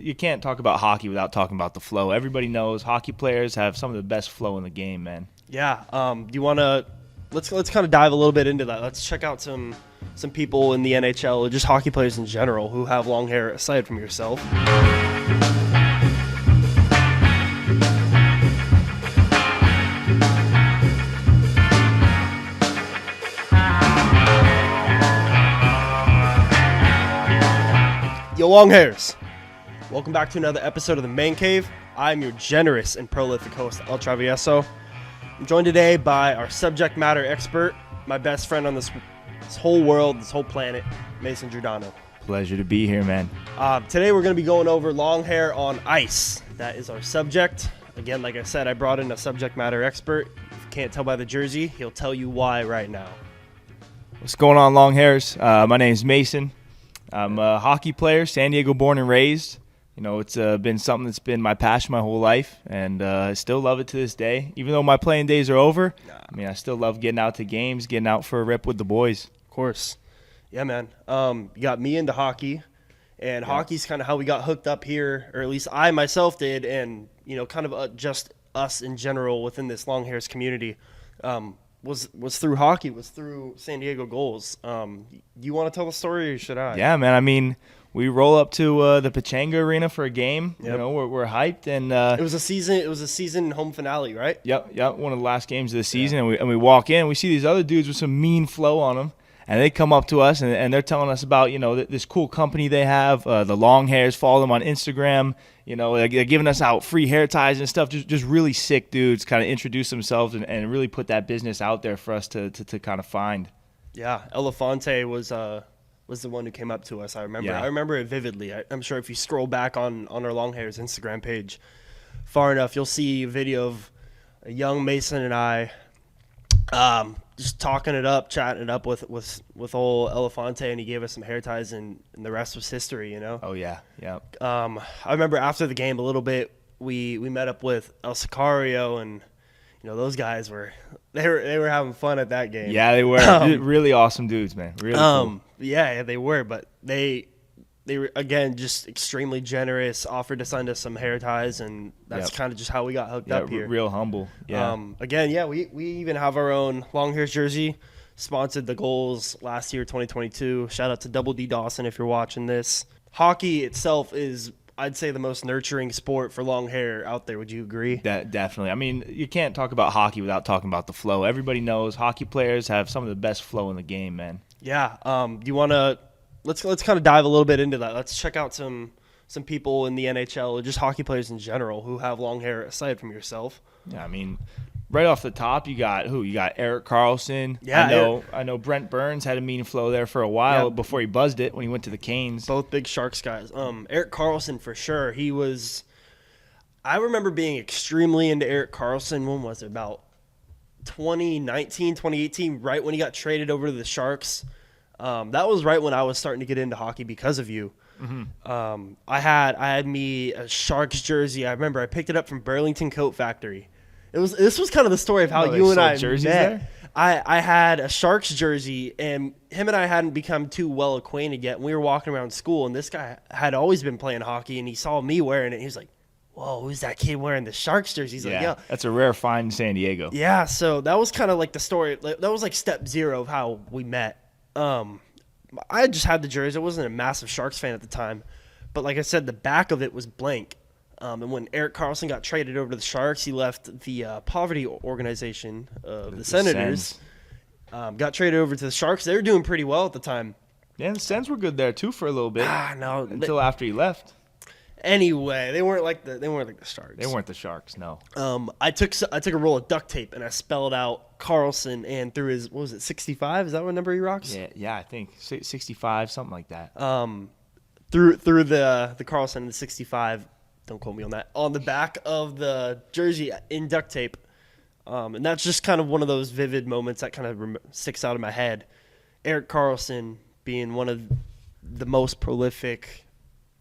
you can't talk about hockey without talking about the flow. Everybody knows hockey players have some of the best flow in the game, man. Yeah. You want to let's kind of dive a little bit into that. Let's check out some people in the NHL, or just hockey players in general, who have long hair aside from yourself. Yo, Longhairs. Welcome back to another episode of the Man Cave. I'm your generous and prolific host, El Travieso. I'm joined today by our subject matter expert, my best friend on this whole world, this whole planet, Mason Giordano. Pleasure to be here, man. Today we're going to be going over long hair on ice. That is our subject. Again, like I said, I brought in a subject matter expert. If you can't tell by the jersey, he'll tell you why right now. What's going on, Longhairs? My name's Mason. I'm a hockey player, San Diego born and raised. You know, it's been something that's been my passion my whole life, and I still love it to this day. Even though my playing days are over, I mean, I still love getting out to games, getting out for a rip with the boys. Of course. Yeah, man. You got me into hockey, and hockey's kind of how we got hooked up here, or at least I myself did, and, you know, kind of just us in general within this Longhairs community. Was through hockey, was through San Diego goals. You want to tell the story, or should I? Yeah, man. I mean, we roll up to the Pechanga Arena for a game. Yep. You know, we're hyped, and it was a season home finale, right? Yep. One of the last games of the season, and we walk in, and we see these other dudes with some mean flow on them, and they come up to us, and they're telling us about, you know, this cool company they have, the Longhairs. Follow them on Instagram. You know, they're giving us out free hair ties and stuff. Just really sick dudes, kind of introduce themselves and really put that business out there for us to kind of find. Yeah, Elefante was the one who came up to us. I remember. Yeah. I remember it vividly. I'm sure if you scroll back on our Longhairs Instagram page far enough, you'll see a video of a young Mason and I just talking it up, chatting it up with old Elefante, and he gave us some hair ties, and the rest was history, you know? Oh, yeah. I remember after the game a little bit, we met up with El Sicario, and, you know, those guys were having fun at that game. Yeah, they were. Really awesome dudes, man. Really cool. Yeah, they were, but they were, again, just extremely generous, offered to send us some hair ties, and that's kind of just how we got hooked up here. Real humble. Yeah. Again, yeah, we even have our own Longhairs jersey. Sponsored the goals last year, 2022. Shout out to Double D Dawson if you're watching this. Hockey itself is, I'd say, the most nurturing sport for long hair out there. Would you agree? Definitely. I mean, you can't talk about hockey without talking about the flow. Everybody knows hockey players have some of the best flow in the game, man. Yeah. You want to let's kind of dive a little bit into that. Let's check out some people in the NHL, or just hockey players in general, who have long hair aside from yourself. Yeah, I mean, right off the top, you got who? You got Erik Karlsson. Yeah, I know Brent Burns had a mean flow there for a while before he buzzed it when he went to the Canes. Both big Sharks guys. Erik Karlsson for sure. I remember being extremely into Erik Karlsson. When was it? About 2019, 2018, right when he got traded over to the Sharks. That was right when I was starting to get into hockey because of you. Mm-hmm. I had me a Sharks jersey. I remember I picked it up from Burlington Coat Factory. This was kind of the story of how you and I met. There? I had a Sharks jersey, and him and I hadn't become too well acquainted yet. And we were walking around school, and this guy had always been playing hockey, and he saw me wearing it. He was like, "Whoa, who's that kid wearing the Sharks jersey?" He's like, "Yeah, that's a rare find in San Diego." Yeah, so that was kind of like the story. That was like step zero of how we met. I just had the jersey. I wasn't a massive Sharks fan at the time, but like I said, the back of it was blank. And when Erik Karlsson got traded over to the Sharks, he left the poverty organization of the Senators. Got traded over to the Sharks. They were doing pretty well at the time. Yeah, the Sens were good there too for a little bit. No, until after he left. Anyway, they weren't like the Sharks. They weren't the Sharks, no. I took a roll of duct tape and I spelled out Karlsson, and through his, what was it, 65? Is that what number he rocks? Yeah, I think 65, something like that. Through the Karlsson and the 65. Don't quote me on that. On the back of the jersey in duct tape, and that's just kind of one of those vivid moments that kind of sticks out in my head. Erik Karlsson being one of the most prolific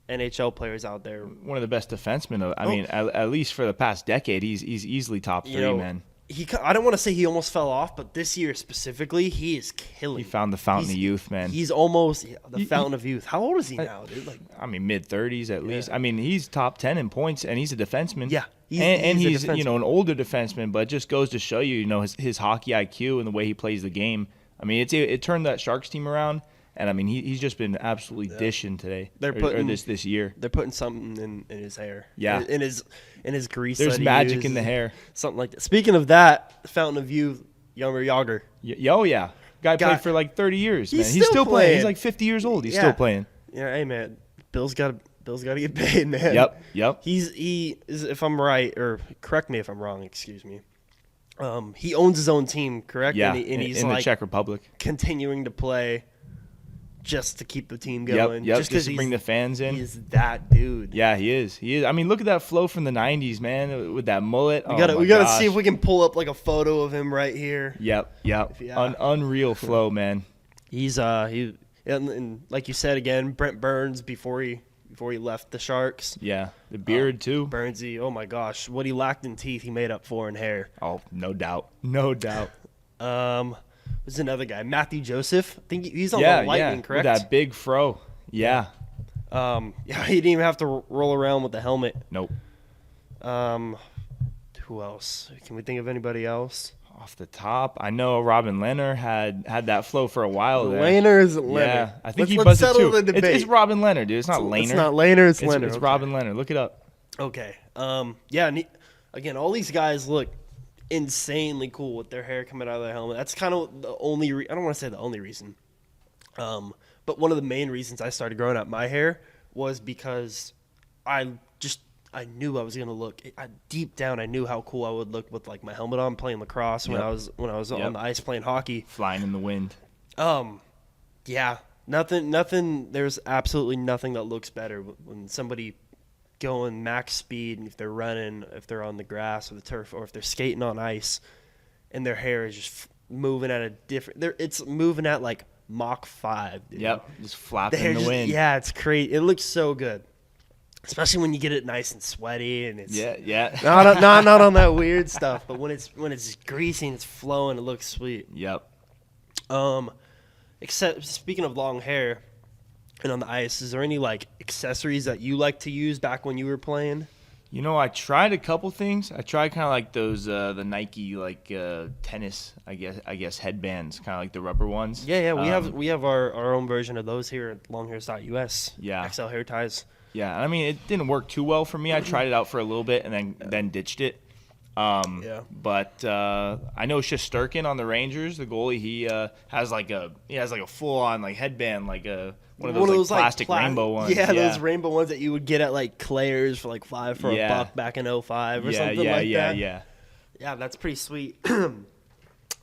NHL players out there. One of the best defensemen. I mean, at least for the past decade, he's easily top three, man. I don't want to say he almost fell off, but this year specifically, he is killing. He found the fountain of youth, man. He's almost the fountain of youth. How old is he now, dude? Like, I mean, mid-30s at least. I mean, he's top 10 in points, and he's a defenseman. Yeah, he's a defenseman. an older defenseman, but it just goes to show you, his hockey IQ and the way he plays the game. I mean, it turned that Sharks team around, and I mean, he's just been absolutely dishing today. Or this year. They're putting something in his hair. Yeah, in his grease. There's magic in the hair. Something like that. Speaking of that, the fountain of youth, Jaromir Jagr. Oh yeah, guy played for like 30 years. Man, he's still playing. He's like 50 years old. He's still playing. Yeah, hey man, Bill's got to get paid, man. Yep. He is, if I'm right, or correct me if I'm wrong. Excuse me. He owns his own team, correct? Yeah, and he's in like the Czech Republic, continuing to play just to keep the team going. Yep. Just to bring the fans in. He's that dude. Yeah, he is. I mean, look at that flow from the '90s, we with that mullet. We gotta see if we can pull up like a photo of him right here. Yep. Unreal flow, man. He's and like you said again, Brent Burns before he left the Sharks. Yeah, the beard too. Burnsy, oh my gosh, what he lacked in teeth, he made up for in hair. Oh, no doubt. There's another guy, Matthew Joseph. I think he's on the Lightning, correct? With that big fro. Yeah. He didn't even have to roll around with the helmet. Nope. Who else? Can we think of anybody else? Off the top, I know Robin Lehner had that flow for a while there. Lehner is Lehner. Yeah, I think he let's buzzed it settle too. the debate. It's Robin Lehner, dude. It's not Lehner. It's not Lehner. It's Lehner. It's okay. Robin Lehner. Look it up. Okay. And again, all these guys look insanely cool with their hair coming out of their helmet. That's kind of the only. I don't want to say the only reason. But one of the main reasons I started growing out my hair was because I knew I was gonna look. Deep down, I knew how cool I would look with like my helmet on, playing lacrosse when I was on the ice playing hockey, flying in the wind. Yeah, nothing. There's absolutely nothing that looks better when somebody going max speed, and if they're running, if they're on the grass or the turf, or if they're skating on ice, and their hair is just moving at a different. It's moving at like Mach 5. Dude. Yep, just flapping in the wind. Yeah, it's crazy. It looks so good. Especially when you get it nice and sweaty, and it's not on that weird stuff, but when it's greasy and it's flowing, it looks sweet. Yep. Except speaking of long hair and on the ice, is there any like accessories that you like to use back when you were playing? I tried a couple things. I tried kind of like those the Nike like tennis, I guess headbands, kind of like the rubber ones. Yeah. We have our own version of those here at longhairs.us. Yeah. XL hair ties. Yeah, I mean, it didn't work too well for me. I tried it out for a little bit and then ditched it. But I know Shesterkin on the Rangers, the goalie, he has like a full on like headband, like one of those plastic rainbow ones. Yeah, those rainbow ones that you would get at like Claire's for like $5 for a buck back in 05 or something like that. Yeah, that's pretty sweet.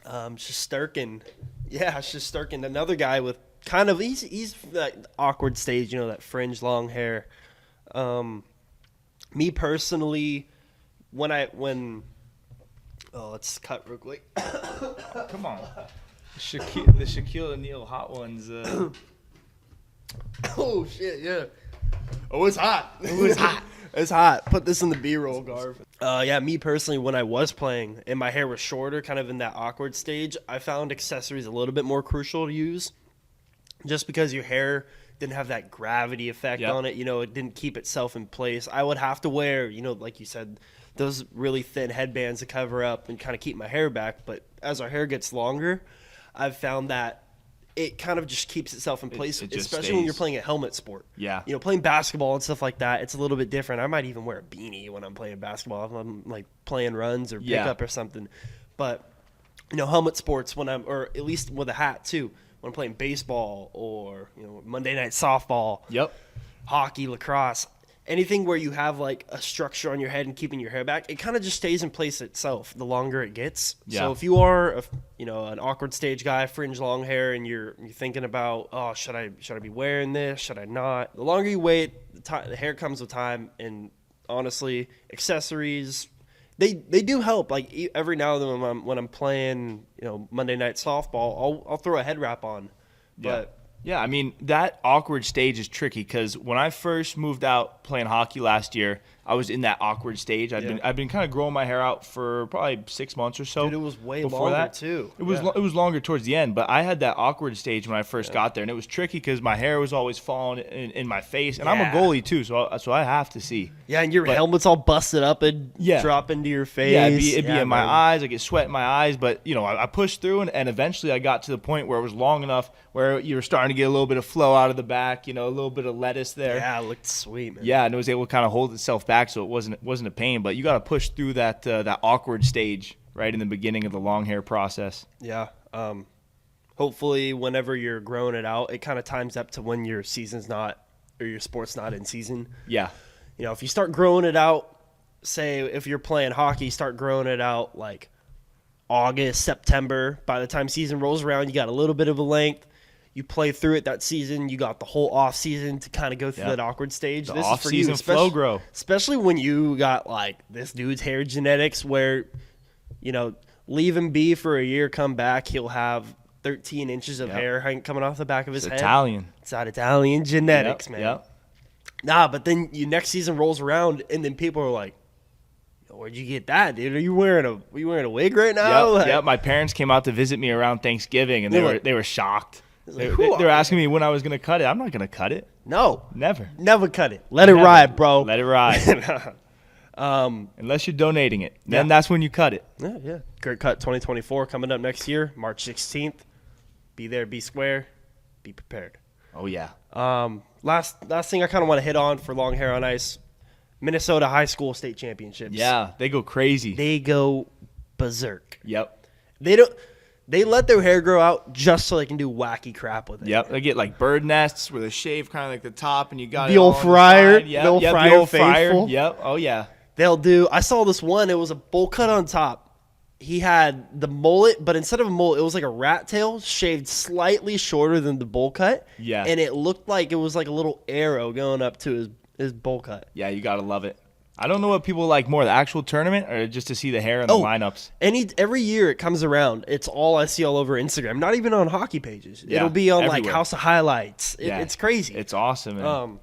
Shesterkin. Yeah, Shesterkin, another guy with kind of he's that awkward stage, that fringe long hair. Me personally, let's cut real quick. Come on, the Shaquille O'Neal hot ones. Oh shit, yeah. Oh, it's hot. It's hot. Put this in the B-roll, Garv. Me personally, when I was playing and my hair was shorter, kind of in that awkward stage, I found accessories a little bit more crucial to use. Just because your hair didn't have that gravity effect on it, it didn't keep itself in place. I would have to wear, like you said, those really thin headbands to cover up and kind of keep my hair back. But as our hair gets longer, I've found that it kind of just keeps itself in place, especially when you're playing a helmet sport. Yeah. Playing basketball and stuff like that, it's a little bit different. I might even wear a beanie when I'm playing basketball if I'm like playing runs or pickup or something. But, helmet sports or at least with a hat too. When I'm playing baseball or Monday night softball, hockey, lacrosse, anything where you have like a structure on your head and keeping your hair back, it kind of just stays in place itself the longer it gets. Yeah. So if you are an awkward stage guy, fringe long hair, and you're thinking about, should I be wearing this? Should I not? The longer you wait, the hair comes with time, and honestly, accessories. They do help. Like every now and then when I'm playing, Monday night softball, I'll throw a head wrap on. But Yeah, I mean, that awkward stage is tricky because when I first moved out playing hockey last year, I was in that awkward stage. I've been kind of growing my hair out for probably 6 months or so. Dude, it was way before longer, that. too. It was Yeah. it was longer towards the end, but I had that awkward stage when I first got there, and it was tricky because my hair was always falling in my face, and I'm a Yeah. goalie too, so I have to see. Yeah, and your But- helmet's all busted up and drop into your face. Yeah, it'd be in my man. eyes. I get sweat in my eyes, but I pushed through, and eventually I got to the point where it was long enough where you were starting to get a little bit of flow out of the back, a little bit of lettuce there. Yeah, it looked sweet, man. Yeah, and it was able to kind of hold itself back, so it wasn't a pain. But you got to push through that awkward stage right in the beginning of the long hair process. Yeah. Hopefully, whenever you're growing it out, it kind of times up to when your season's not or your sport's not in season. Yeah, If you start growing it out, say if you're playing hockey, start growing it out like August, September. By the time season rolls around, you got a little bit of a length. You play through it that season. You got the whole off season to kind of go through that awkward stage. The This off is for you, season flow grow. especially when you got like this dude's hair genetics, where leave him be for a year, come back, he'll have 13 inches of hair coming off the back of his head. Italian. It's that Italian genetics, man. Yep. Nah, but then your next season rolls around, and then people are like, "Where'd you get that, dude? Are you wearing a wig right now?" Yep, Like, yep. My parents came out to visit me around Thanksgiving, and they were shocked. They who were are asking me when I was going to cut it. I'm not going to cut it. No, Never. never cut it. Let it ride, bro. Let it ride. Unless you're donating it, then that's when you cut it. Yeah. Great Cut 2024 coming up next year, March 16th. Be there, be square, be prepared. Oh yeah. Last thing I kind of want to hit on for Long Hair on Ice, Minnesota high school state championships. Yeah, they go crazy. They go berserk. Yep. They let their hair grow out just so they can do wacky crap with it. Yep. They get like bird nests where they shave kind of like the top, and you got The it old all on fryer, side. Yep, the old yep, fryer the old fryer. faithful. Yep. Oh yeah. They'll do. I saw this one. It was a bowl cut on top. He had the mullet, but instead of a mullet, it was like a rat tail shaved slightly shorter than the bowl cut. Yeah. And it looked like it was like a little arrow going up to his bowl cut. Yeah, you gotta love it. I don't know what people like more, the actual tournament or just to see the hair and the lineups. Every year it comes around, it's all I see all over Instagram. Not even on hockey pages. Yeah, It'll be on everywhere. like House of Highlights. Yeah. It's crazy. It's awesome, man.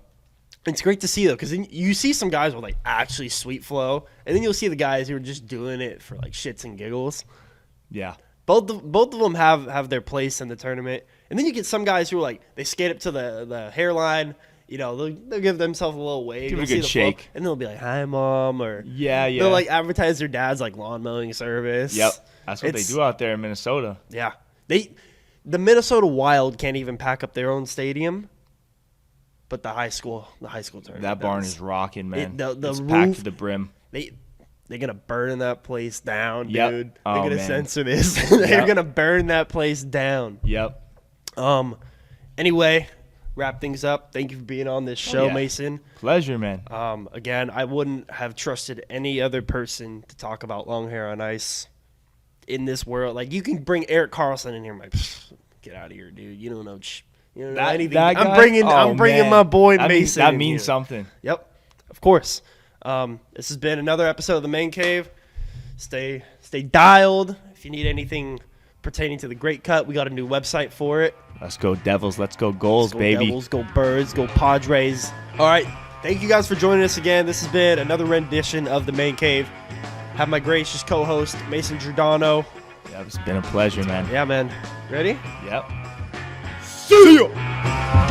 It's great to see though, because you see some guys with like actually sweet flow, and then you'll see the guys who are just doing it for like shits and giggles. Yeah. Both of them have their place in the tournament, and then you get some guys who are like they skate up to the hairline. They'll give themselves a little wave, Give it a you'll see good the flow, shake. and they'll be like, "Hi, mom," or Yeah. they'll like advertise their dad's like lawn mowing service. Yep. That's what they do out there in Minnesota. Yeah, the Minnesota Wild can't even pack up their own stadium, but the high school tournament. That barn does. is rocking, man. The it's roof, packed to the brim. They're gonna burn that place down, Yep. dude. Oh, They're gonna man. censor this. They're Yep. gonna burn that place down. Yep. Anyway, wrap things up. Thank you for being on this show, yeah. Mason. Pleasure, man. Again, I wouldn't have trusted any other person to talk about Long Hair on Ice in this world. Like, you can bring Eric Carlson in here. I'm like, get out of here, dude. You don't know. You don't know anything. That guy? I'm bringing man. my boy that Mason. That in means here. something. Yep, of course. This has been another episode of the Main Cave. Stay dialed. If you need anything pertaining to the Great Cut, we got a new website for it. Let's go Devils. Let's go Goals, Go baby. Devils, go Birds, go Padres. All right, thank you guys for joining us again. This has been another rendition of the Main Cave. Have my gracious co-host Mason Giordano. Yeah, it's been a pleasure, man. Yeah, man. Ready? Yep. See ya.